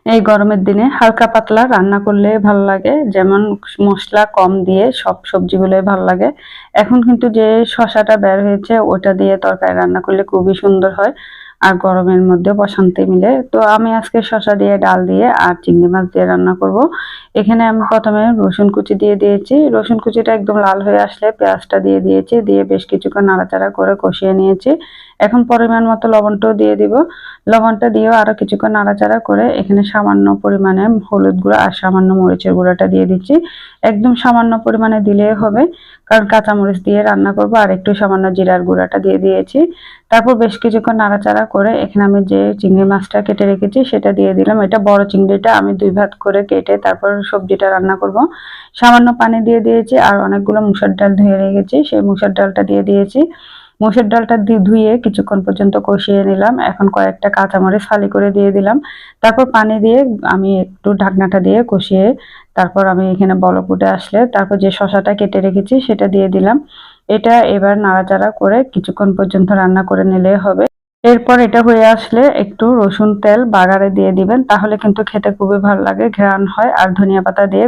এই গরমের দিনে হালকা পাতলা রান্না করলে ভালো লাগে, যেমন মশলা কম দিয়ে সব সবজিগুলোই ভালো লাগে। এখন কিন্তু যে শসাটা বের হয়েছে ওটা দিয়ে তরকারি রান্না করলে খুবই সুন্দর হয়, আর গরমের মধ্যে প্রশান্তি মিলে। তো আমি আজকে শসা দিয়ে, ডাল দিয়ে আর চিংড়ি মাছ দিয়ে রান্না করব। এখানে আমি প্রথমে রসুন কুচি দিয়ে দিয়েছি। রসুন কুচিটা একদম লাল হয়ে আসলে পেঁয়াজটা দিয়ে দিয়েছি, দিয়ে বেশ কিছুক্ষণ নাড়াচাড়া করে কষিয়ে নিয়েছি। এখন পরিমাণ মতো লবণটাও দিয়ে দিব। লবণটা দিয়েও আরো কিছুক্ষণ নাড়াচাড়া করে এখানে সামান্য পরিমাণে হলুদ গুঁড়া আর সামান্য মরিচের গুঁড়াটা দিয়ে দিচ্ছি। একদম সামান্য পরিমাণে দিলেই হবে, কারণ কাঁচামরিচ দিয়ে রান্না করব। আর একটু সামান্য জিরার গুঁড়াটা দিয়ে দিয়েছি। তারপর বেশ কিছুক্ষণ নাড়াচাড়া করে এখানে আমি যে চিংড়ি মাছটা কেটে রেখেছি সেটা দিয়ে দিলাম। এটা বড় চিংড়িটা আমি 2 ভাগ করে কেটে তারপর সবজিটা রান্না করব। সামান্য পানি দিয়ে দিয়েছি, আর অনেকগুলো মুসুর ডাল ধুয়ে রেখেছি, সেই মুসুর ডালটা দিয়ে দিয়েছি। মসুর ডালটা ধুয়ে কিছুক্ষণ পর্যন্ত কষিয়ে নিলাম। এখন কয়েকটা কাঁচামরিচ ফালি করে দিয়ে দিলাম। তারপর পানি দিয়ে আমি একটু ঢাকনাটা দিয়ে কষিয়ে তারপর আমি এখানে বলক উঠে আসলে তারপর যে শসাটা কেটে রেখেছি সেটা দিয়ে দিলাম। এটা এবার নাড়াচাড়া করে কিছুক্ষণ পর্যন্ত রান্না করে নিলে হবে। এরপর এটা হয়ে আসলে একটু রসুন তেল বাগারে দিয়ে দিবেন, তাহলে কিন্তু খেতে খুবই ভালো লাগে, ঘ্রাণ হয়। আর ধনিয়া পাতা দিয়ে